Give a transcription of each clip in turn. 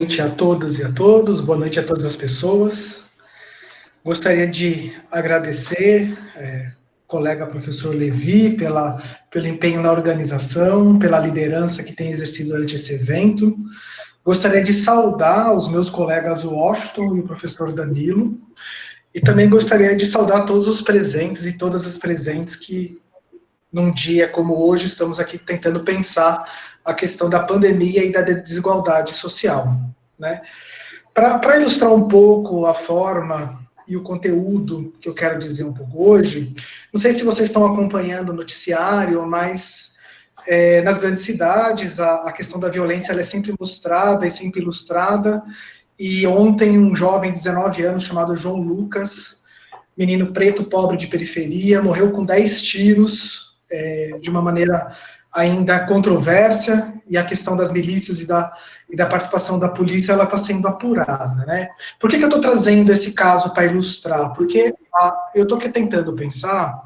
Noite a todas e a todos, boa noite a todas as pessoas. Gostaria de agradecer, colega professor Levi, pelo empenho na organização, pela liderança que tem exercido durante esse evento. Gostaria de saudar os meus colegas Washington e o professor Danilo, e também gostaria de saudar todos os presentes e todas as presentes que, num dia como hoje, estamos aqui tentando pensar a questão da pandemia e da desigualdade social, né? Para ilustrar um pouco a forma e o conteúdo que eu quero dizer um pouco hoje, não sei se vocês estão acompanhando o noticiário, mas nas grandes cidades a questão da violência ela é sempre mostrada e sempre ilustrada, e ontem um jovem de 19 anos chamado João Lucas, menino preto, pobre de periferia, morreu com 10 tiros, de uma maneira ainda controversa, e a questão das milícias e da participação da polícia, ela está sendo apurada, né? Por que eu estou trazendo esse caso para ilustrar? Porque eu estou tentando pensar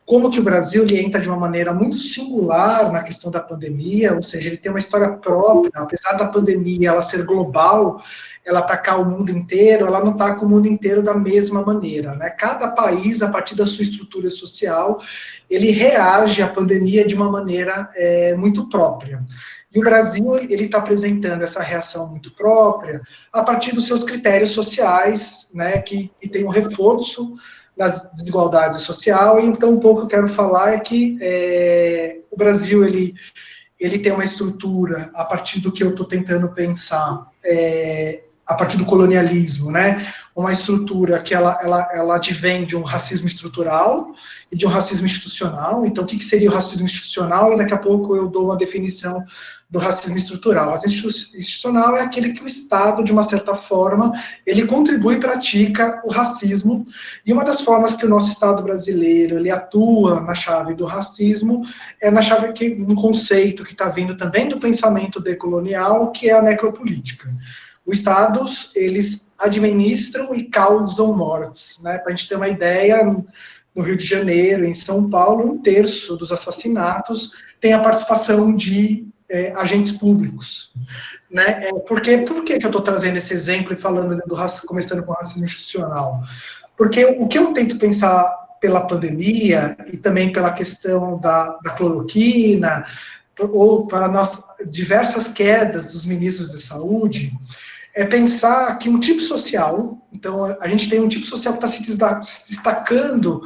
como que o Brasil ele entra de uma maneira muito singular na questão da pandemia, ou seja, ele tem uma história própria, apesar da pandemia ela ser global, ela atacar o mundo inteiro, ela não ataca o mundo inteiro da mesma maneira, né? Cada país, a partir da sua estrutura social, ele reage à pandemia de uma maneira muito própria. E o Brasil, ele está apresentando essa reação muito própria a partir dos seus critérios sociais, né, que tem um reforço das desigualdades sociais. Então, um pouco que eu quero falar é que o Brasil, ele tem uma estrutura, a partir do que eu estou tentando pensar, a partir do colonialismo, né? Uma estrutura que ela advém de um racismo estrutural e de um racismo institucional. Então, o que seria o racismo institucional? E daqui a pouco eu dou uma definição do racismo estrutural. O racismo institucional é aquele que o Estado, de uma certa forma, ele contribui e pratica o racismo. E uma das formas que o nosso Estado brasileiro ele atua na chave do racismo é na chave que um conceito que está vindo também do pensamento decolonial, que é a necropolítica. Os estados, eles administram e causam mortes, né? Para a gente ter uma ideia, no Rio de Janeiro, em São Paulo, 1/3 dos assassinatos tem a participação de agentes públicos, né? Por que eu estou trazendo esse exemplo e falando começando com o racismo institucional? Porque o que eu tento pensar pela pandemia e também pela questão da cloroquina, ou para nós, diversas quedas dos ministros de saúde, é pensar que um tipo social, então a gente tem um tipo social que está se destacando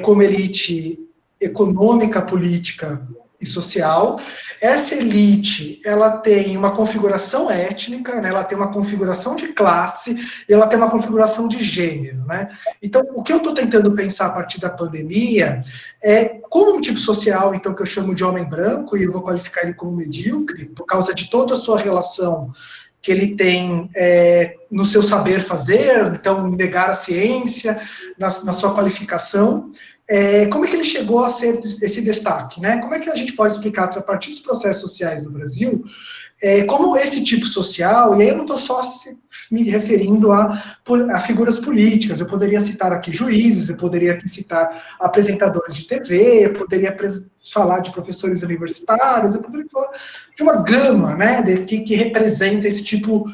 como elite econômica, política e social. Essa elite, ela tem uma configuração étnica, né, ela tem uma configuração de classe, e ela tem uma configuração de gênero, né? Então, o que eu estou tentando pensar a partir da pandemia é como um tipo social, então, que eu chamo de homem branco, e eu vou qualificar ele como medíocre, por causa de toda a sua relação que ele tem no seu saber fazer, então, negar a ciência, na sua qualificação. Como é que ele chegou a ser esse destaque, né? Como é que a gente pode explicar, a partir dos processos sociais do Brasil, como esse tipo social, e aí eu não estou só me referindo a figuras políticas, eu poderia citar aqui juízes, eu poderia aqui citar apresentadores de TV, eu poderia falar de professores universitários, eu poderia falar de uma gama, né, que representa esse tipo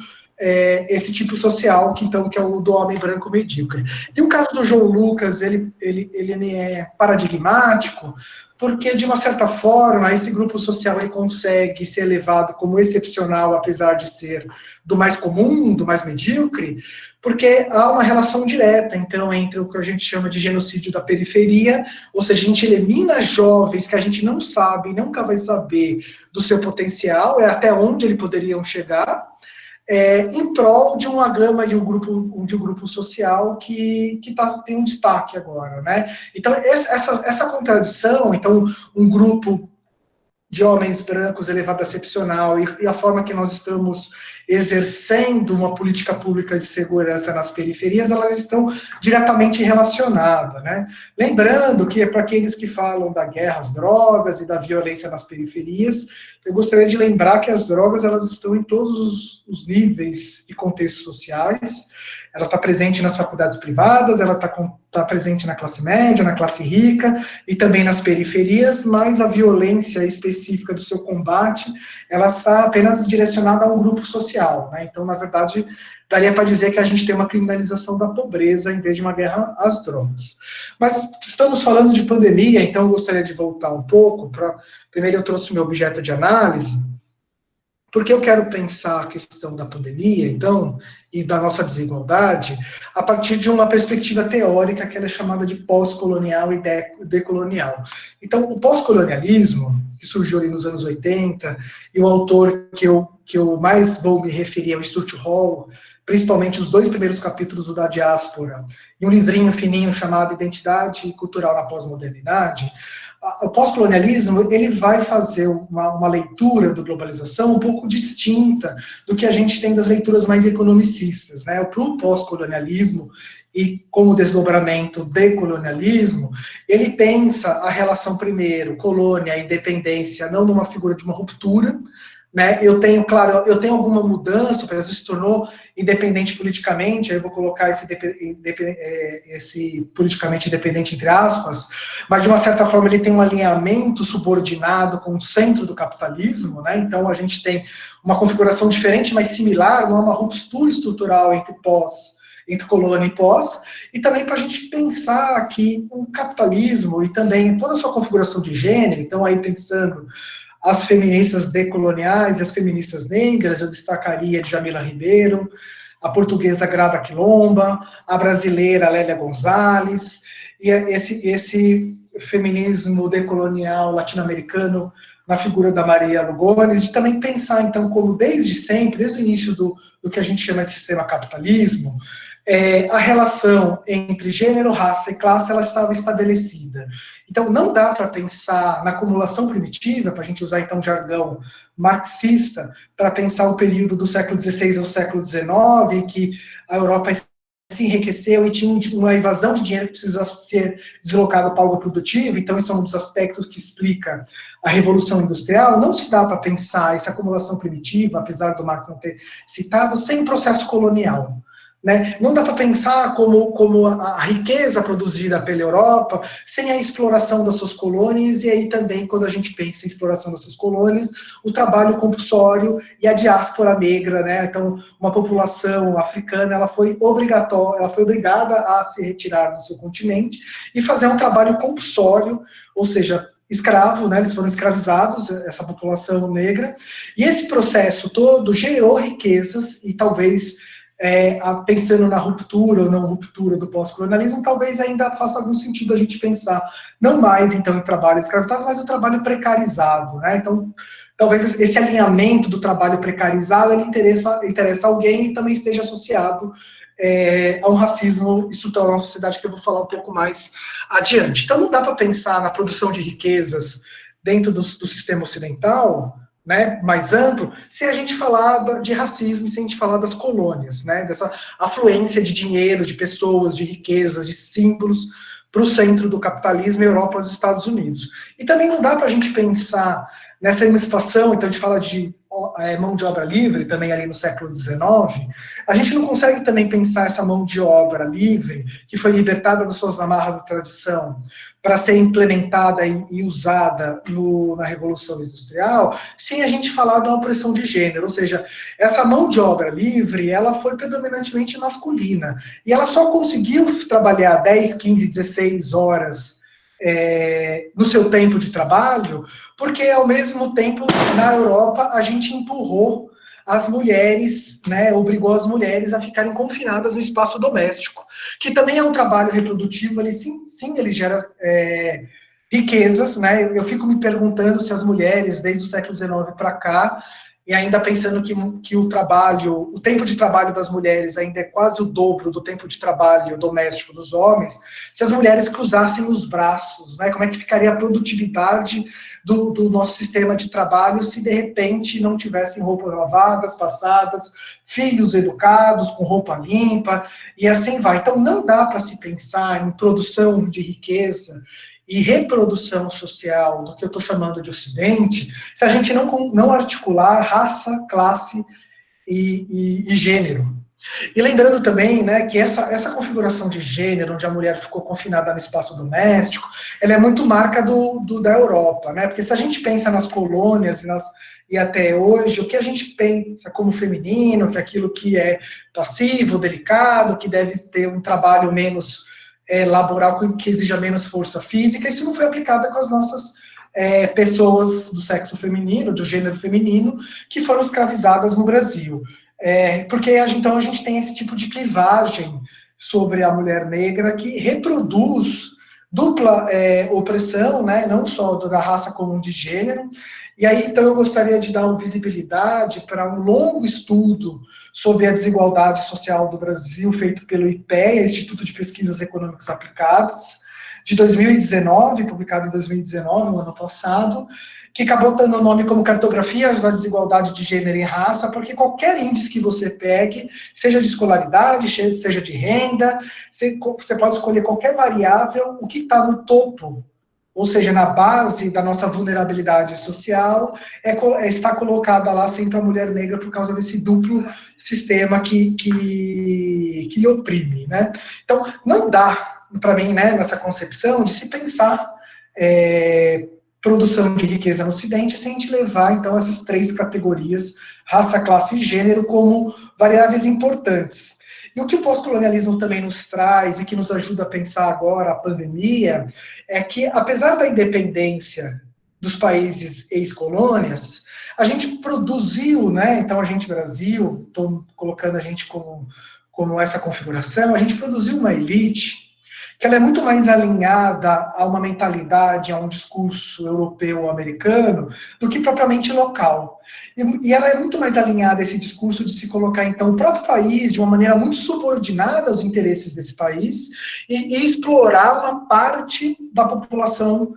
social, que é o do homem branco medíocre. E o caso do João Lucas, ele é paradigmático, porque, de uma certa forma, esse grupo social ele consegue ser elevado como excepcional, apesar de ser do mais comum, do mais medíocre, porque há uma relação direta, então, entre o que a gente chama de genocídio da periferia, ou seja, a gente elimina jovens que a gente não sabe, nunca vai saber do seu potencial, até onde eles poderiam chegar, em prol de uma gama de um grupo social que tem um destaque agora, né? Então, essa contradição, então, um grupo de homens brancos elevado a excepcional e a forma que nós estamos exercendo uma política pública de segurança nas periferias, elas estão diretamente relacionadas, né? Lembrando que, para aqueles que falam da guerra às drogas e da violência nas periferias, eu gostaria de lembrar que as drogas, elas estão em todos os níveis e contextos sociais, ela está presente nas faculdades privadas, ela está está presente na classe média, na classe rica e também nas periferias, mas a violência específica do seu combate, ela está apenas direcionada a um grupo social, né? Então, na verdade, daria para dizer que a gente tem uma criminalização da pobreza em vez de uma guerra às drogas. Mas estamos falando de pandemia, então eu gostaria de voltar um pouco para... Primeiro eu trouxe o meu objeto de análise, porque eu quero pensar a questão da pandemia, então, e da nossa desigualdade, a partir de uma perspectiva teórica que ela é chamada de pós-colonial e decolonial. Então, o pós-colonialismo, que surgiu ali nos anos 80, e o autor que eu mais vou me referir é o Stuart Hall, principalmente os 2 primeiros capítulos do Da Diáspora, e um livrinho fininho chamado Identidade Cultural na Pós-Modernidade. O pós-colonialismo, ele vai fazer uma leitura da globalização um pouco distinta do que a gente tem das leituras mais economicistas, né? Para o pós-colonialismo e como desdobramento decolonialismo, ele pensa a relação primeiro, colônia e independência, não numa figura de uma ruptura, né? Eu tenho alguma mudança, o Brasil se tornou independente politicamente, aí eu vou colocar esse politicamente independente entre aspas, mas de uma certa forma ele tem um alinhamento subordinado com o centro do capitalismo, né? Então a gente tem uma configuração diferente, mas similar, não é uma ruptura estrutural entre colônia e pós, e também para a gente pensar que o capitalismo e também toda a sua configuração de gênero, então aí pensando as feministas decoloniais e as feministas negras, eu destacaria Djamila Ribeiro, a portuguesa Grada Quilomba, a brasileira Lélia Gonzalez, e esse feminismo decolonial latino-americano na figura da Maria Lugones, e também pensar, então, como desde sempre, desde o início do que a gente chama de sistema capitalismo, a relação entre gênero, raça e classe, ela estava estabelecida. Então, não dá para pensar na acumulação primitiva, para a gente usar, então, jargão marxista, para pensar o período do século XVI ao século XIX, em que a Europa se enriqueceu e tinha uma evasão de dinheiro que precisa ser deslocada para algo produtivo, então isso é um dos aspectos que explica a Revolução Industrial. Não se dá para pensar essa acumulação primitiva, apesar do Marx não ter citado, sem o processo colonial. Né? Não dá para pensar como a riqueza produzida pela Europa sem a exploração das suas colônias, e aí também, quando a gente pensa em exploração das suas colônias, o trabalho compulsório e a diáspora negra, né? Então, uma população africana, ela foi obrigada a se retirar do seu continente e fazer um trabalho compulsório, ou seja, escravo, né? Eles foram escravizados, essa população negra, e esse processo todo gerou riquezas e talvez pensando na ruptura ou não ruptura do pós-colonialismo, talvez ainda faça algum sentido a gente pensar, não mais, então, em trabalho escravizado, mas o trabalho precarizado, né? Então, talvez esse alinhamento do trabalho precarizado, ele interessa alguém e também esteja associado a um racismo estrutural na sociedade, que eu vou falar um pouco mais adiante. Então, não dá para pensar na produção de riquezas dentro do sistema ocidental, né, mais amplo, se a gente falar de racismo, se a gente falar das colônias, né, dessa afluência de dinheiro, de pessoas, de riquezas, de símbolos para o centro do capitalismo, Europa e os Estados Unidos. E também não dá para a gente pensar nessa emancipação, então a gente fala de mão de obra livre, também ali no século XIX, a gente não consegue também pensar essa mão de obra livre, que foi libertada das suas amarras da tradição, para ser implementada e usada na Revolução Industrial, sem a gente falar da opressão de gênero, ou seja, essa mão de obra livre, ela foi predominantemente masculina, e ela só conseguiu trabalhar 10, 15, 16 horas no seu tempo de trabalho, porque ao mesmo tempo, na Europa, a gente empurrou as mulheres, né, obrigou as mulheres a ficarem confinadas no espaço doméstico, que também é um trabalho reprodutivo, ele sim ele gera riquezas, né, eu fico me perguntando se as mulheres, desde o século XIX para cá, e ainda pensando que o tempo de trabalho das mulheres ainda é quase o dobro do tempo de trabalho doméstico dos homens, se as mulheres cruzassem os braços, né, como é que ficaria a produtividade do nosso sistema de trabalho se de repente não tivessem roupas lavadas, passadas, filhos educados, com roupa limpa, e assim vai. Então não dá para se pensar em produção de riqueza e reprodução social do que eu estou chamando de Ocidente, se a gente não articular raça, classe e gênero. E lembrando também, né, que essa configuração de gênero, onde a mulher ficou confinada no espaço doméstico, ela é muito marca da Europa, né? Porque se a gente pensa nas colônias e até hoje, o que a gente pensa como feminino, que é aquilo que é passivo, delicado, que deve ter um trabalho menos laboral, que exija menos força física, isso não foi aplicado com as nossas pessoas do sexo feminino, do gênero feminino, que foram escravizadas no Brasil. Porque então a gente tem esse tipo de clivagem sobre a mulher negra que reproduz dupla opressão, né, não só da raça comum de gênero. E aí, então, eu gostaria de dar uma visibilidade para um longo estudo sobre a desigualdade social do Brasil, feito pelo IPEA, Instituto de Pesquisas Econômicas Aplicadas, de 2019, publicado em 2019, no ano passado, que acabou dando o nome como Cartografias da Desigualdade de Gênero e Raça, porque qualquer índice que você pegue, seja de escolaridade, seja de renda, você pode escolher qualquer variável, o que está no topo, ou seja, na base da nossa vulnerabilidade social, está colocada lá sempre a mulher negra por causa desse duplo sistema que lhe oprime, né? Então, não dá, para mim, né, nessa concepção, de se pensar produção de riqueza no Ocidente, sem a gente levar, então, essas três categorias, raça, classe e gênero, como variáveis importantes. E o que o pós-colonialismo também nos traz, e que nos ajuda a pensar agora a pandemia, é que, apesar da independência dos países ex-colônias, a gente produziu, né, então a gente, Brasil, estou colocando a gente como essa configuração, a gente produziu uma elite que ela é muito mais alinhada a uma mentalidade, a um discurso europeu ou americano, do que propriamente local. E ela é muito mais alinhada a esse discurso de se colocar, então, o próprio país de uma maneira muito subordinada aos interesses desse país e explorar uma parte da população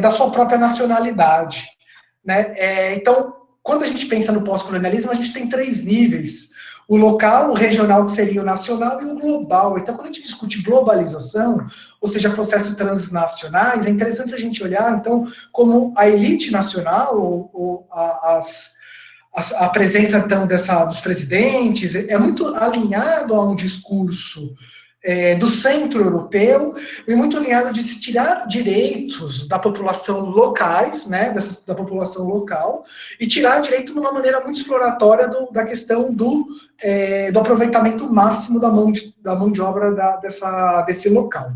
da sua própria nacionalidade, né? Então, quando a gente pensa no pós-colonialismo, a gente tem três níveis: o local, o regional, que seria o nacional, e o global. Então, quando a gente discute globalização, ou seja, processos transnacionais, é interessante a gente olhar, então, como a elite nacional, ou a presença, então, dos presidentes, é muito alinhado a um discurso do centro europeu, e muito alinhado de se tirar direitos da população locais, né, da população local, e tirar direito de uma maneira muito exploratória da questão do aproveitamento máximo da mão de obra desse local.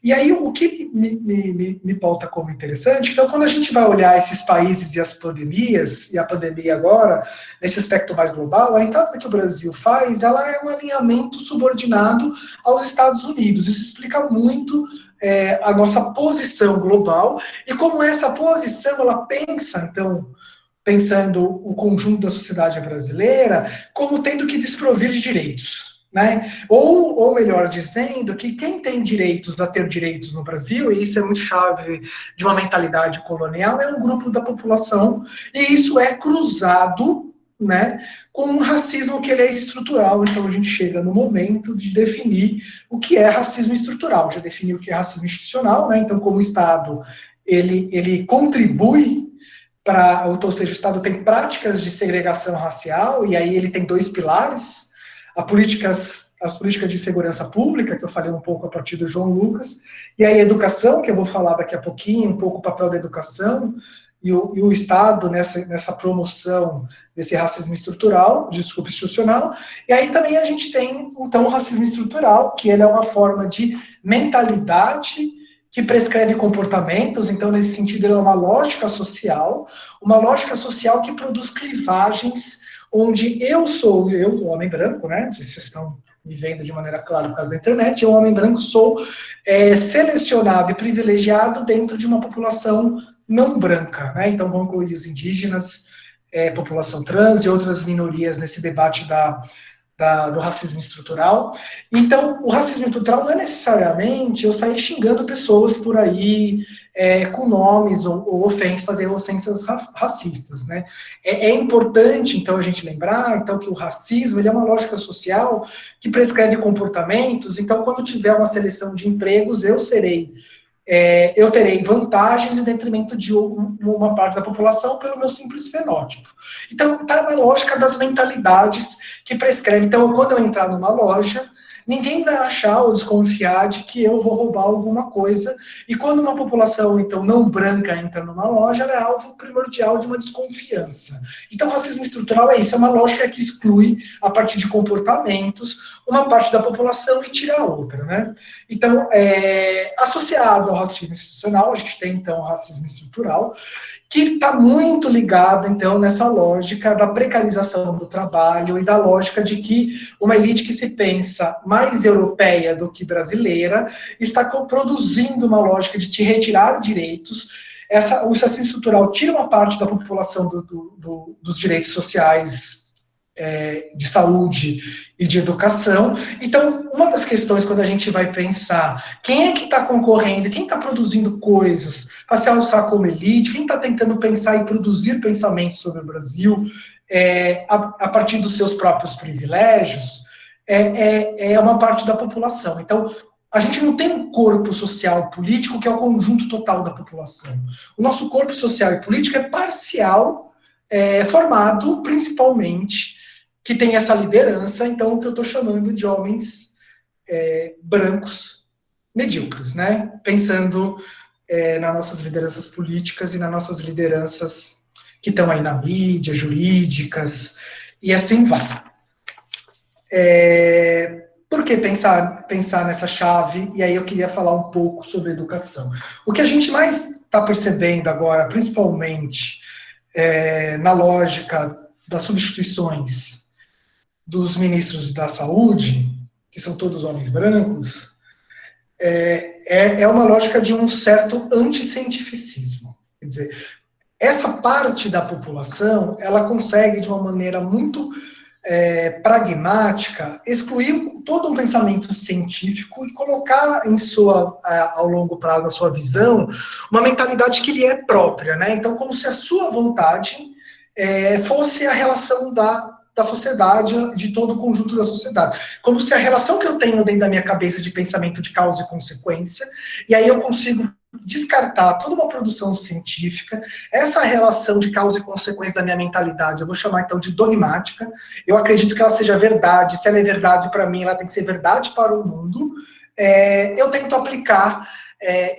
E aí, o que me pauta como interessante, então, quando a gente vai olhar esses países e as pandemias, e a pandemia agora, nesse aspecto mais global, a entrada que o Brasil faz, ela é um alinhamento subordinado aos Estados Unidos. Isso explica muito a nossa posição global, e como essa posição, ela pensa, então, pensando o conjunto da sociedade brasileira, como tendo que desprovir de direitos. Né? Ou melhor dizendo, que quem tem direitos a ter direitos no Brasil, e isso é muito chave de uma mentalidade colonial, é um grupo da população, e isso é cruzado, né, com um racismo que ele é estrutural. Então a gente chega no momento de definir o que é racismo estrutural. Já definiu o que é racismo institucional, né? Então, como o Estado ele contribui ou seja, o Estado tem práticas de segregação racial, e aí ele tem dois pilares: as políticas de segurança pública, que eu falei um pouco a partir do João Lucas, e aí a educação, que eu vou falar daqui a pouquinho, um pouco o papel da educação, e o Estado nessa promoção desse racismo estrutural, institucional. E aí também a gente tem, então, o racismo estrutural, que ele é uma forma de mentalidade que prescreve comportamentos. Então, nesse sentido, ele é uma lógica social que produz clivagens, onde o homem branco, né? Vocês estão me vendo de maneira clara por causa da internet, eu, homem branco, sou selecionado e privilegiado dentro de uma população não branca, né? Então, vamos incluir os indígenas, população trans e outras minorias nesse debate do racismo estrutural. Então, o racismo estrutural não é necessariamente eu sair xingando pessoas por aí, com nomes ou fazer ofensas racistas, né? É importante, então, a gente lembrar, então, que o racismo ele é uma lógica social que prescreve comportamentos. Então, quando tiver uma seleção de empregos, eu serei eu terei vantagens em detrimento de uma parte da população pelo meu simples fenótipo. Então, está na lógica das mentalidades que prescreve. Então, quando eu entrar numa loja, ninguém vai achar ou desconfiar de que eu vou roubar alguma coisa. E quando uma população, então, não branca entra numa loja, ela é alvo primordial de uma desconfiança. Então, o racismo estrutural é isso, é uma lógica que exclui, a partir de comportamentos, uma parte da população e tira a outra, né? Então, associado ao racismo institucional, a gente tem, então, o racismo estrutural, que está muito ligado, então, nessa lógica da precarização do trabalho e da lógica de que uma elite que se pensa mais europeia do que brasileira está produzindo uma lógica de te retirar direitos. O racismo estrutural tira uma parte da população dos direitos sociais, de saúde e de educação. Então, uma das questões quando a gente vai pensar quem é que está concorrendo, quem está produzindo coisas para se alçar como elite, quem está tentando pensar e produzir pensamentos sobre o Brasil a partir dos seus próprios privilégios, é uma parte da população. Então, a gente não tem um corpo social político que é o conjunto total da população. O nosso corpo social e político é parcial, formado principalmente que tem essa liderança, então, o que eu estou chamando de homens brancos medíocres, né? Pensando nas nossas lideranças políticas e nas nossas lideranças que estão aí na mídia, jurídicas, e assim vai. Por que pensar nessa chave? E aí eu queria falar um pouco sobre educação. O que a gente mais está percebendo agora, principalmente na lógica das substituições dos ministros da saúde, que são todos homens brancos, é uma lógica de um certo anticientificismo. Quer dizer, essa parte da população, ela consegue, de uma maneira muito pragmática, excluir todo um pensamento científico e colocar ao longo prazo, na sua visão, uma mentalidade que lhe é própria, né? Então, como se a sua vontade fosse a relação da sociedade, de todo o conjunto da sociedade. Como se a relação que eu tenho dentro da minha cabeça de pensamento de causa e consequência, e aí eu consigo descartar toda uma produção científica, essa relação de causa e consequência da minha mentalidade, eu vou chamar então de dogmática, eu acredito que ela seja verdade, se ela é verdade para mim, ela tem que ser verdade para o mundo, eu tento aplicar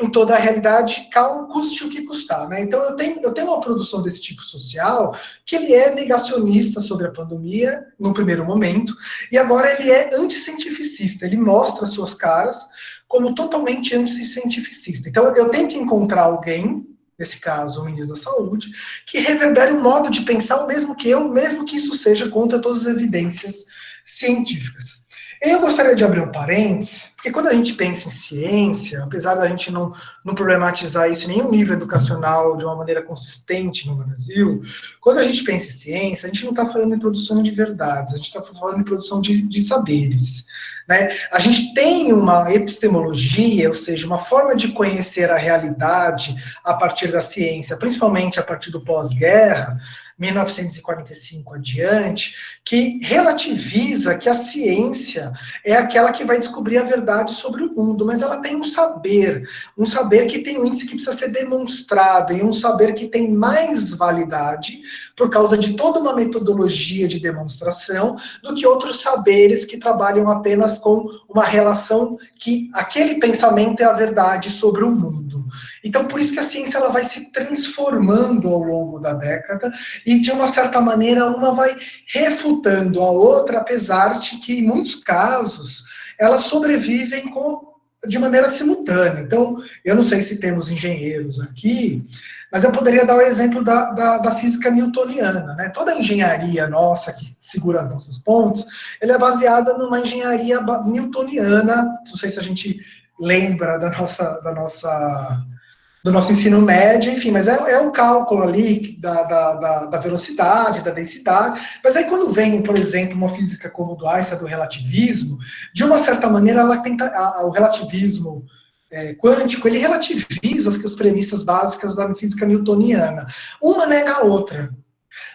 em toda a realidade, custe o que custar, né? Então eu tenho uma produção desse tipo social que ele é negacionista sobre a pandemia, no primeiro momento, e agora ele é anticientificista, ele mostra suas caras como totalmente anticientificista. Então eu tenho que encontrar alguém, nesse caso o ministro da Saúde, que reverbere um modo de pensar o mesmo que eu, mesmo que isso seja contra todas as evidências científicas. Eu gostaria de abrir um parênteses, porque quando a gente pensa em ciência, apesar da gente não problematizar isso em nenhum nível educacional de uma maneira consistente no Brasil, quando a gente pensa em ciência, a gente não está falando em produção de verdades, a gente está falando em produção de saberes, né? A gente tem uma epistemologia, ou seja, uma forma de conhecer a realidade a partir da ciência, principalmente a partir do pós-guerra, 1945 adiante, que relativiza que a ciência é aquela que vai descobrir a verdade sobre o mundo, mas ela tem um saber que tem um índice que precisa ser demonstrado, e um saber que tem mais validade por causa de toda uma metodologia de demonstração do que outros saberes que trabalham apenas com uma relação que aquele pensamento é a verdade sobre o mundo. Então, por isso que a ciência ela vai se transformando ao longo da década e, de uma certa maneira, uma vai refutando a outra, apesar de que, em muitos casos, elas sobrevivem de maneira simultânea. Então, eu não sei se temos engenheiros aqui, mas eu poderia dar o exemplo da física newtoniana, né? Toda a engenharia nossa, que segura as nossas pontes, ela é baseada numa engenharia newtoniana, não sei se a gente lembra do nosso ensino médio, enfim, mas é um cálculo ali da velocidade, da densidade, mas aí quando vem, por exemplo, uma física como do Einstein, do relativismo, de uma certa maneira, ela tenta, o relativismo quântico, ele relativiza as premissas básicas da física newtoniana. Uma nega a outra.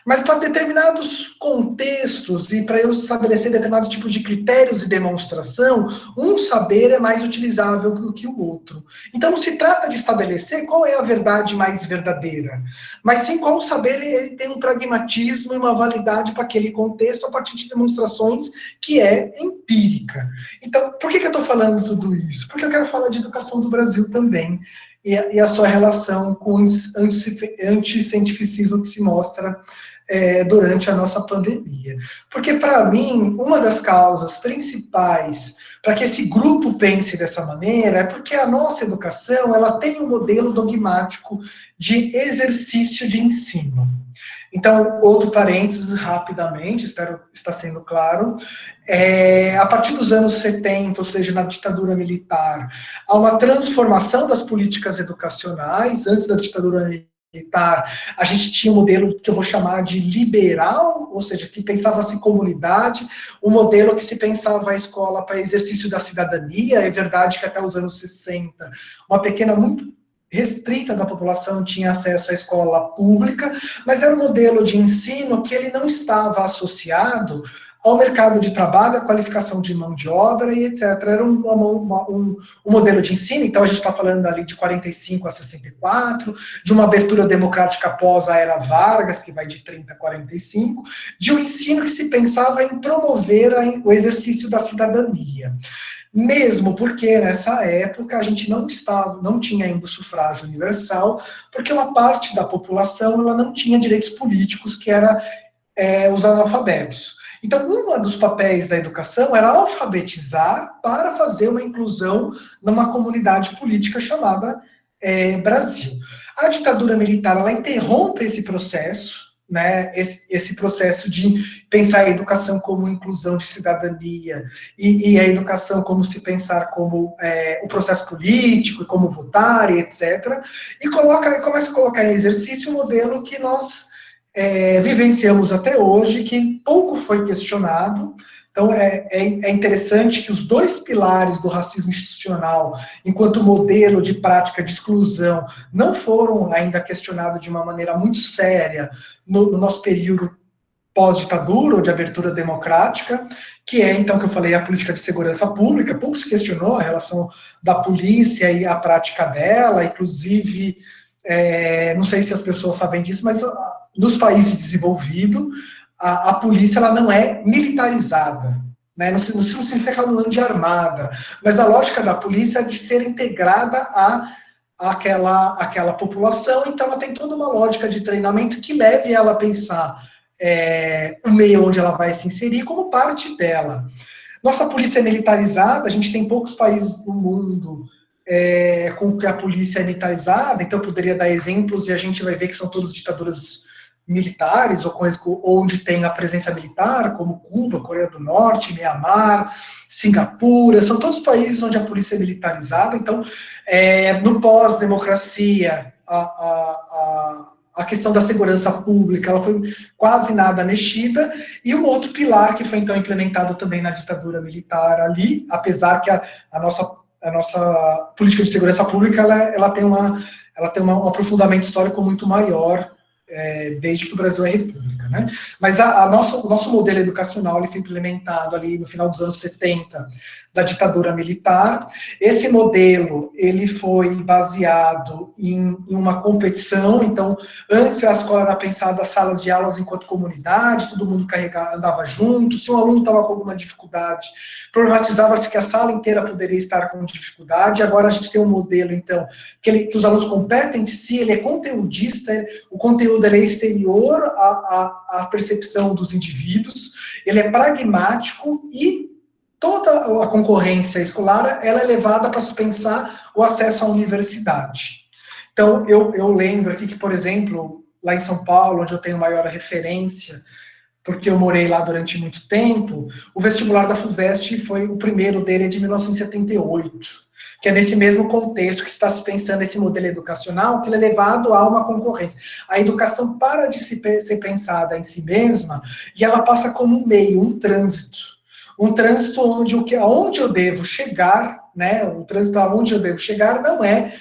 Mas para determinados contextos e para eu estabelecer determinado tipo de critérios de demonstração, um saber é mais utilizável do que o outro. Então não se trata de estabelecer qual é a verdade mais verdadeira, mas sim qual saber ele tem um pragmatismo e uma validade para aquele contexto a partir de demonstrações que é empírica. Então, por que eu estou falando tudo isso? Porque eu quero falar de educação do Brasil também e a sua relação com o anticientificismo que se mostra durante a nossa pandemia. Porque, para mim, uma das causas principais para que esse grupo pense dessa maneira é porque a nossa educação ela tem um modelo dogmático de exercício de ensino. Então, outro parênteses, rapidamente, espero estar sendo claro, a partir dos anos 70, ou seja, na ditadura militar, há uma transformação das políticas educacionais. Antes da ditadura militar, a gente tinha um modelo que eu vou chamar de liberal, ou seja, que pensava-se comunidade, um modelo que se pensava a escola para exercício da cidadania. É verdade que até os anos 60, uma pequena, muito restrita da população tinha acesso à escola pública, mas era um modelo de ensino que ele não estava associado ao mercado de trabalho, à qualificação de mão de obra e etc. Era um modelo de ensino, então a gente está falando ali de 45 a 64, de uma abertura democrática após a era Vargas, que vai de 30 a 45, de um ensino que se pensava em promover o exercício da cidadania. Mesmo porque nessa época a gente não tinha ainda o sufrágio universal, porque uma parte da população ela não tinha direitos políticos, que era os analfabetos. Então, um dos papéis da educação era alfabetizar para fazer uma inclusão numa comunidade política chamada Brasil. A ditadura militar ela interrompe esse processo, né, esse processo de pensar a educação como inclusão de cidadania e a educação como se pensar como o processo político e como votar e etc. E começa a colocar em exercício um modelo que nós vivenciamos até hoje, que pouco foi questionado. Então, é interessante que os dois pilares do racismo institucional, enquanto modelo de prática de exclusão, não foram ainda questionados de uma maneira muito séria no nosso período pós-ditadura ou de abertura democrática, que é, então, que eu falei, a política de segurança pública. Pouco se questionou a relação da polícia e a prática dela, inclusive, não sei se as pessoas sabem disso, mas nos países desenvolvidos, a polícia ela não é militarizada, né? Não significa que ela não ande armada, mas a lógica da polícia é de ser integrada àquela população. Então ela tem toda uma lógica de treinamento que leve ela a pensar o meio onde ela vai se inserir como parte dela. Nossa polícia é militarizada, a gente tem poucos países no mundo com que a polícia é militarizada, então eu poderia dar exemplos e a gente vai ver que são todas ditaduras militares, ou onde tem a presença militar, como Cuba, Coreia do Norte, Mianmar, Singapura, são todos países onde a polícia é militarizada. Então, no pós-democracia, a questão da segurança pública ela foi quase nada mexida, e um outro pilar que foi então implementado também na ditadura militar ali, apesar que a nossa política de segurança pública ela tem um aprofundamento histórico muito maior, desde que o Brasil é república, né? Mas o nosso modelo educacional ele foi implementado ali no final dos anos 70, da ditadura militar. Esse modelo ele foi baseado em uma competição. Então, antes a escola era pensada as salas de aulas enquanto comunidade, todo mundo andava junto. Se um aluno estava com alguma dificuldade, problematizava-se que a sala inteira poderia estar com dificuldade. Agora a gente tem um modelo, então, que os alunos competem de si, ele é conteudista, o conteúdo ele é exterior à percepção dos indivíduos, ele é pragmático e toda a concorrência escolar ela é levada para se pensar o acesso à universidade. Então, eu lembro aqui que, por exemplo, lá em São Paulo, onde eu tenho maior referência, porque eu morei lá durante muito tempo, o vestibular da FUVEST foi o primeiro dele de 1978, que é nesse mesmo contexto que está se pensando esse modelo educacional, que ele é levado a uma concorrência. A educação para de ser pensada em si mesma e ela passa como um meio, um trânsito onde aonde eu devo chegar, né? O trânsito aonde eu devo chegar não é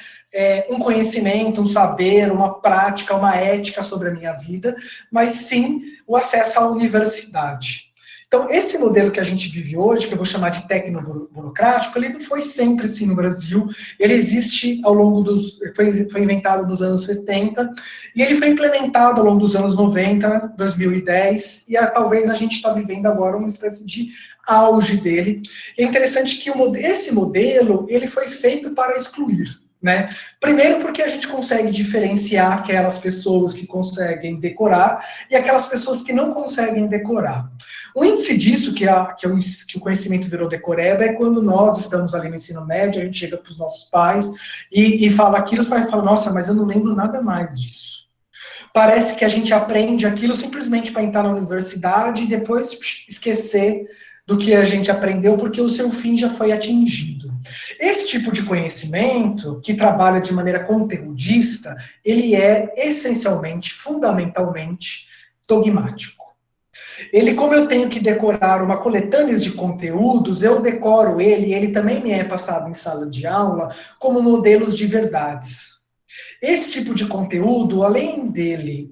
um conhecimento, um saber, uma prática, uma ética sobre a minha vida, mas sim o acesso à universidade. Então, esse modelo que a gente vive hoje, que eu vou chamar de tecnoburocrático, ele não foi sempre assim no Brasil, ele existe ao longo dos... foi inventado nos anos 70, e ele foi implementado ao longo dos anos 90, 2010, e talvez a gente está vivendo agora uma espécie de auge dele. É interessante que esse modelo, ele foi feito para excluir, né? Primeiro porque a gente consegue diferenciar aquelas pessoas que conseguem decorar e aquelas pessoas que não conseguem decorar. O índice disso, que o conhecimento virou decoreba, é quando nós estamos ali no ensino médio, a gente chega para os nossos pais e fala aquilo, os pais falam, nossa, mas eu não lembro nada mais disso. Parece que a gente aprende aquilo simplesmente para entrar na universidade e depois esquecer do que a gente aprendeu, porque o seu fim já foi atingido. Esse tipo de conhecimento, que trabalha de maneira conteudista, ele é essencialmente, fundamentalmente, dogmático. Ele, como eu tenho que decorar uma coletânea de conteúdos, eu decoro ele, e ele também me é passado em sala de aula, como modelos de verdades. Esse tipo de conteúdo, além dele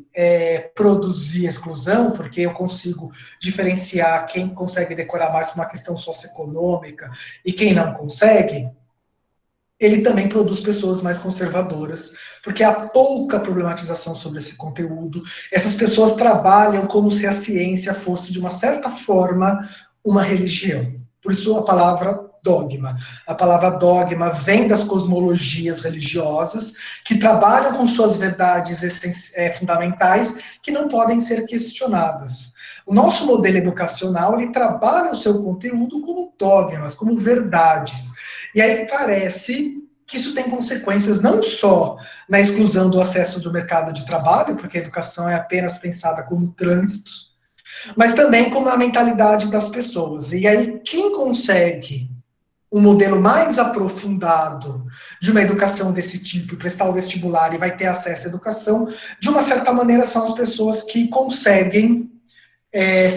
produzir exclusão, porque eu consigo diferenciar quem consegue decorar mais por uma questão socioeconômica e quem não consegue, ele também produz pessoas mais conservadoras, porque há pouca problematização sobre esse conteúdo. Essas pessoas trabalham como se a ciência fosse, de uma certa forma, uma religião. Por isso a palavra dogma. A palavra dogma vem das cosmologias religiosas, que trabalham com suas verdades fundamentais, que não podem ser questionadas. O nosso modelo educacional, ele trabalha o seu conteúdo como dogmas, como verdades. E aí parece que isso tem consequências não só na exclusão do acesso do mercado de trabalho, porque a educação é apenas pensada como trânsito, mas também como a mentalidade das pessoas. E aí quem consegue um modelo mais aprofundado de uma educação desse tipo, prestar o vestibular e vai ter acesso à educação, de uma certa maneira são as pessoas que conseguem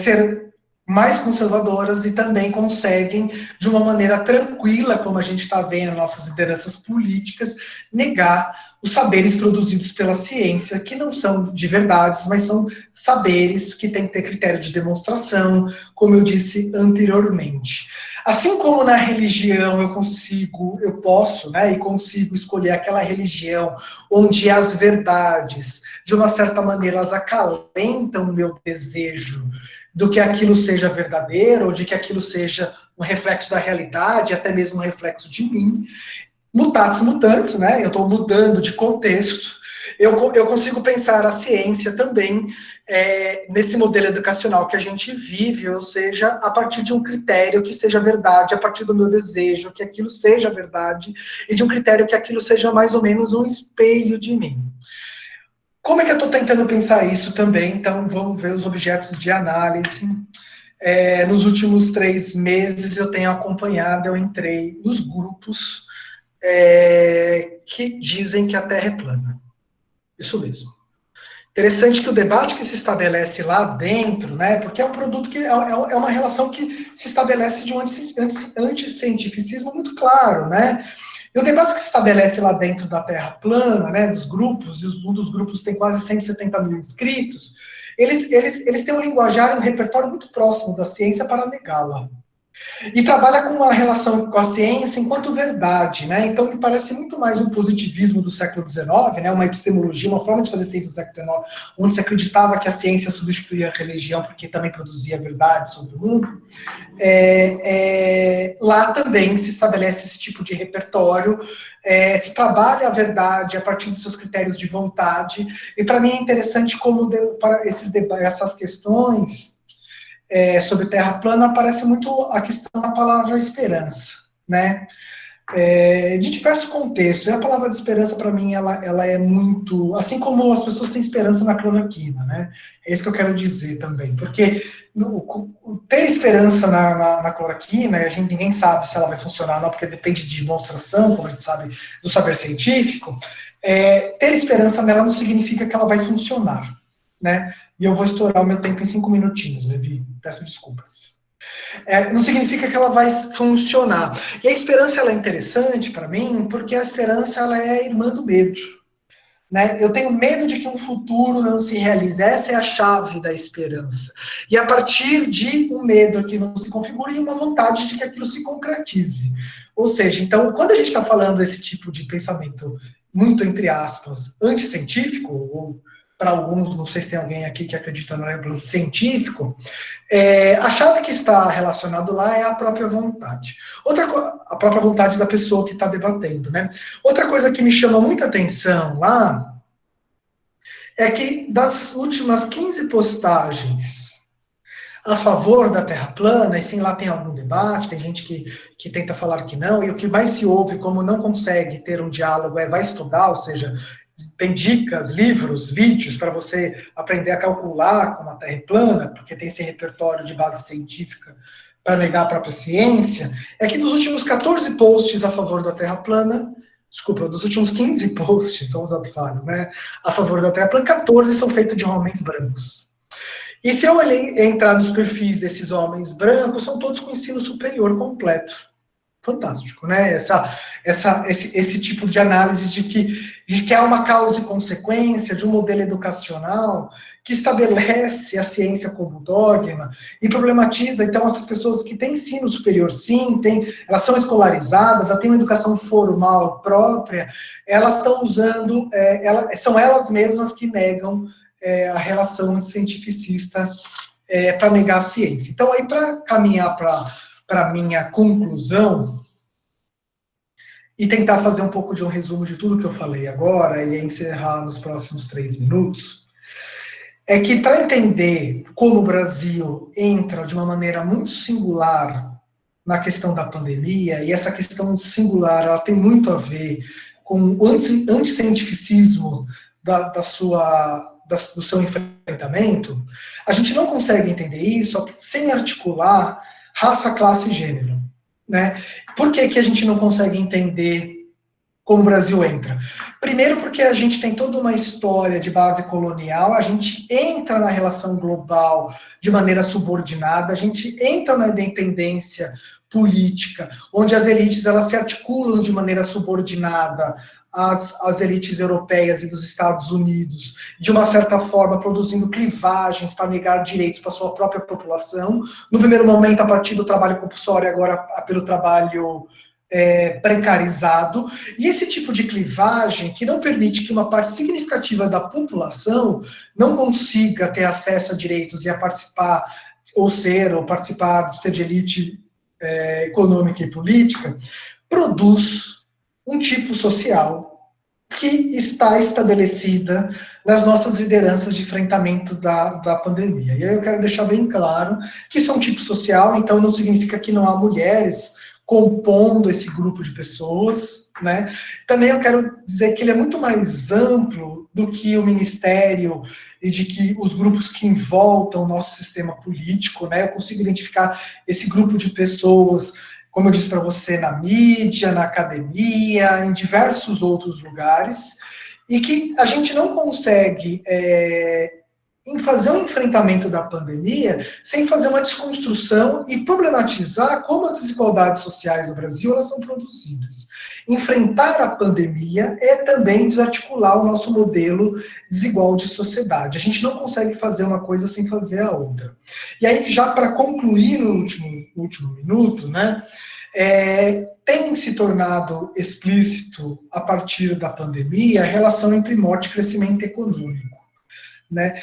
ser mais conservadoras e também conseguem, de uma maneira tranquila, como a gente está vendo nossas lideranças políticas, negar os saberes produzidos pela ciência, que não são de verdades, mas são saberes que têm que ter critério de demonstração, como eu disse anteriormente. Assim como na religião eu posso, né, e consigo escolher aquela religião onde as verdades, de uma certa maneira, elas acalentam o meu desejo do que aquilo seja verdadeiro, ou de que aquilo seja um reflexo da realidade, até mesmo um reflexo de mim. Mutatis mutandis, né? Eu estou mudando de contexto. Eu consigo pensar a ciência também nesse modelo educacional que a gente vive, ou seja, a partir de um critério que seja verdade, a partir do meu desejo, que aquilo seja verdade, e de um critério que aquilo seja mais ou menos um espelho de mim. Como é que eu estou tentando pensar isso também? Então, vamos ver os objetos de análise. Nos últimos 3 meses, eu tenho acompanhado, eu entrei nos grupos que dizem que a Terra é plana. Isso mesmo. Interessante que o debate que se estabelece lá dentro, né, porque é um produto que é uma relação que se estabelece de um anticientificismo muito claro, né? E o debate que se estabelece lá dentro da Terra plana, né, dos grupos, e um dos grupos tem quase 170 mil inscritos, eles têm um linguajar e um repertório muito próximo da ciência para negá-la. E trabalha com uma relação com a ciência enquanto verdade, né? Então me parece muito mais um positivismo do século XIX, né? Uma epistemologia, uma forma de fazer ciência do século XIX, onde se acreditava que a ciência substituía a religião porque também produzia verdade sobre o mundo. Lá também se estabelece esse tipo de repertório, se trabalha a verdade a partir dos seus critérios de vontade, e para mim é interessante como para essas questões sobre terra plana aparece muito a questão da palavra esperança, né? De diversos contextos. E a palavra de esperança, para mim, ela é muito... Assim como as pessoas têm esperança na cloroquina, né? É isso que eu quero dizer também. Porque ter esperança na cloroquina, ninguém sabe se ela vai funcionar ou não, porque depende de demonstração, como a gente sabe, do saber científico. Ter esperança nela não significa que ela vai funcionar, né? E eu vou estourar o meu tempo em 5 minutinhos, Levi. Peço desculpas. Não significa que ela vai funcionar. E a esperança ela é interessante para mim, porque a esperança ela é a irmã do medo. Né? Eu tenho medo de que um futuro não se realize. Essa é a chave da esperança. E a partir de um medo que não se configure, uma vontade de que aquilo se concretize. Ou seja, então, quando a gente está falando desse tipo de pensamento muito, entre aspas, anticientífico, ou para alguns, não sei se tem alguém aqui que acredita no científico, a chave que está relacionada lá é a própria vontade. A própria vontade da pessoa que está debatendo, né? Outra coisa que me chama muita atenção lá é que das últimas 15 postagens a favor da Terra plana, e sim, lá tem algum debate, tem gente que tenta falar que não, e o que mais se ouve, como não consegue ter um diálogo, vai estudar, ou seja, tem dicas, livros, vídeos para você aprender a calcular como a Terra é plana, porque tem esse repertório de base científica para negar a própria ciência, é que dos últimos 14 posts a favor da Terra plana, desculpa, dos últimos 15 posts, são os falhos, né, a favor da Terra plana, 14 são feitos de homens brancos. E se eu entrar nos perfis desses homens brancos, são todos com ensino superior completo. Fantástico, né? Esse tipo de análise de que há uma causa e consequência de um modelo educacional que estabelece a ciência como dogma e problematiza, então, essas pessoas que têm ensino superior, sim, elas são escolarizadas, elas têm uma educação formal própria, elas estão usando, são elas mesmas que negam a relação cientificista para negar a ciência. Então, aí, para caminhar para a minha conclusão, e tentar fazer um pouco de um resumo de tudo que eu falei agora, e encerrar nos próximos 3 minutos, é que para entender como o Brasil entra de uma maneira muito singular na questão da pandemia, e essa questão singular, ela tem muito a ver com o anticientificismo do seu enfrentamento, a gente não consegue entender isso sem articular raça, classe e gênero. Né? Por que a gente não consegue entender como o Brasil entra? Primeiro porque a gente tem toda uma história de base colonial, a gente entra na relação global de maneira subordinada, a gente entra na independência política, onde as elites elas se articulam de maneira subordinada às elites europeias e dos Estados Unidos, de uma certa forma produzindo clivagens para negar direitos para a sua própria população, no primeiro momento a partir do trabalho compulsório, agora pelo trabalho precarizado, e esse tipo de clivagem que não permite que uma parte significativa da população não consiga ter acesso a direitos e a participar, ou participar, ser de elite econômica e política, produz um tipo social que está estabelecida nas nossas lideranças de enfrentamento da pandemia. E aí eu quero deixar bem claro que isso é um tipo social, então não significa que não há mulheres compondo esse grupo de pessoas, né? Também eu quero dizer que ele é muito mais amplo do que o ministério e de que os grupos que envoltam o nosso sistema político, né? Eu consigo identificar esse grupo de pessoas, como eu disse para você, na mídia, na academia, em diversos outros lugares, e que a gente não consegue em fazer um enfrentamento da pandemia sem fazer uma desconstrução e problematizar como as desigualdades sociais do Brasil elas são produzidas. Enfrentar a pandemia é também desarticular o nosso modelo desigual de sociedade. A gente não consegue fazer uma coisa sem fazer a outra. E aí, já para concluir no último minuto, né, tem se tornado explícito, a partir da pandemia, a relação entre morte e crescimento econômico. Né?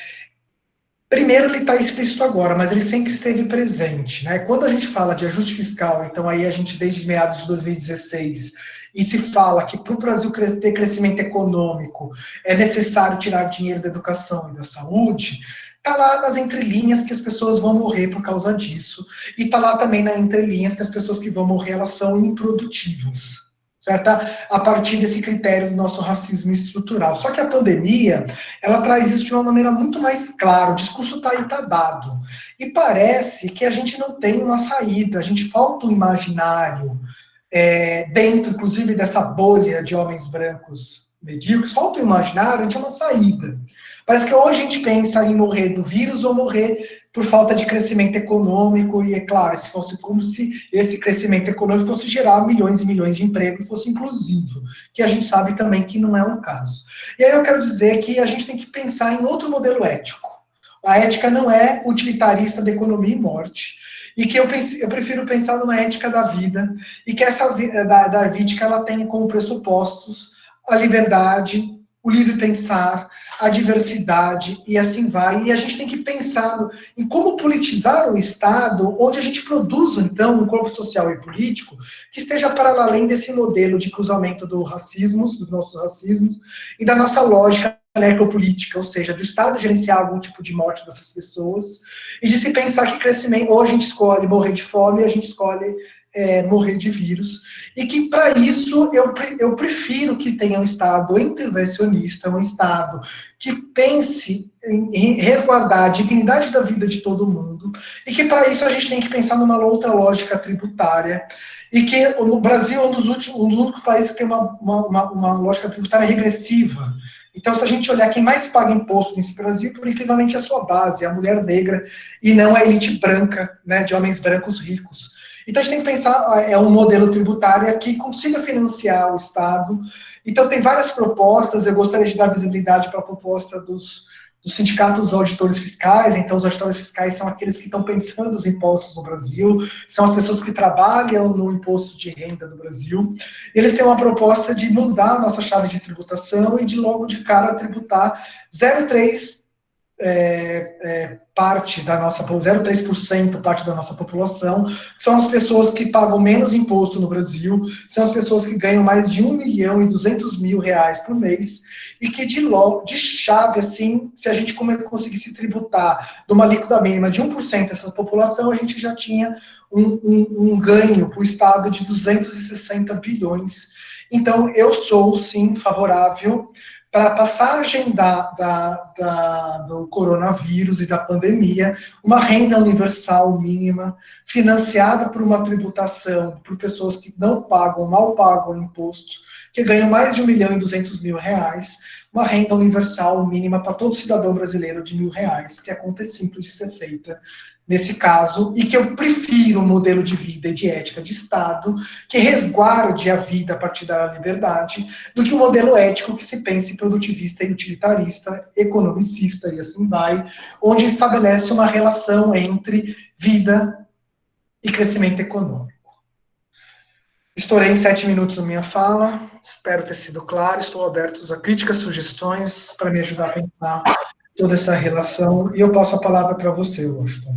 Primeiro, ele está explícito agora, mas ele sempre esteve presente. Né? Quando a gente fala de ajuste fiscal, então aí a gente, desde meados de 2016, e se fala que para o Brasil ter crescimento econômico é necessário tirar dinheiro da educação e da saúde, está lá nas entrelinhas que as pessoas vão morrer por causa disso, e está lá também nas entrelinhas que as pessoas que vão morrer elas são improdutivas. Certo? A partir desse critério do nosso racismo estrutural. Só que a pandemia, ela traz isso de uma maneira muito mais clara, o discurso está aí, está dado. E parece que a gente não tem uma saída, a gente falta um imaginário dentro, inclusive, dessa bolha de homens brancos medíocres, falta um imaginário de uma saída. Parece que ou a gente pensa em morrer do vírus ou morrer por falta de crescimento econômico, e é claro, se fosse como se esse crescimento econômico fosse gerar milhões e milhões de empregos e fosse inclusivo, que a gente sabe também que não é o caso. E aí eu quero dizer que a gente tem que pensar em outro modelo ético. A ética não é utilitarista de economia e morte, e que eu prefiro pensar numa ética da vida, e que essa da ética ela tenha como pressupostos a liberdade, o livre pensar, a diversidade e assim vai. E a gente tem que pensar em como politizar o Estado, onde a gente produza, então, um corpo social e político que esteja para além desse modelo de cruzamento do racismo, dos nossos racismos, e da nossa lógica necropolítica, ou seja, do Estado gerenciar algum tipo de morte dessas pessoas, e de se pensar que crescimento, ou a gente escolhe morrer de fome, ou a gente escolhe morrer de vírus, e que para isso eu prefiro que tenha um Estado intervencionista, um Estado que pense em resguardar a dignidade da vida de todo mundo, e que para isso a gente tem que pensar numa outra lógica tributária, e que o Brasil é um dos únicos países que tem uma lógica tributária regressiva. Então, se a gente olhar quem mais paga imposto nesse Brasil, por incrivelmente, é a sua base, é a mulher negra, e não a elite branca, né, de homens brancos ricos. Então, a gente tem que pensar um modelo tributário que consiga financiar o Estado. Então, tem várias propostas, eu gostaria de dar visibilidade para a proposta dos sindicatos dos auditores fiscais. Então, os auditores fiscais são aqueles que estão pensando os impostos no Brasil, são as pessoas que trabalham no imposto de renda do Brasil. E eles têm uma proposta de mudar a nossa chave de tributação e de logo de cara tributar 0,3 parte da nossa, 0,3% parte da nossa população, são as pessoas que pagam menos imposto no Brasil, são as pessoas que ganham mais de 1.200.000 reais por mês, e que de chave, assim, se a gente conseguisse tributar de uma alíquota mínima de 1% dessa população, a gente já tinha um ganho para o Estado de 260 bilhões. Então, eu sou, sim, favorável para a passagem do coronavírus e da pandemia, uma renda universal mínima, financiada por uma tributação por pessoas que não pagam, mal pagam imposto, que ganham mais de 1.200.000 reais, uma renda universal mínima para todo cidadão brasileiro de R$ 1.000, que é conta simples de ser feita nesse caso, e que eu prefiro um modelo de vida e de ética de Estado que resguarde a vida a partir da liberdade, do que um modelo ético que se pense produtivista e utilitarista, economicista e assim vai, onde estabelece uma relação entre vida e crescimento econômico. Estourei em 7 minutos a minha fala, espero ter sido claro, estou aberto a críticas, sugestões para me ajudar a pensar toda essa relação, e eu passo a palavra para você, Washington.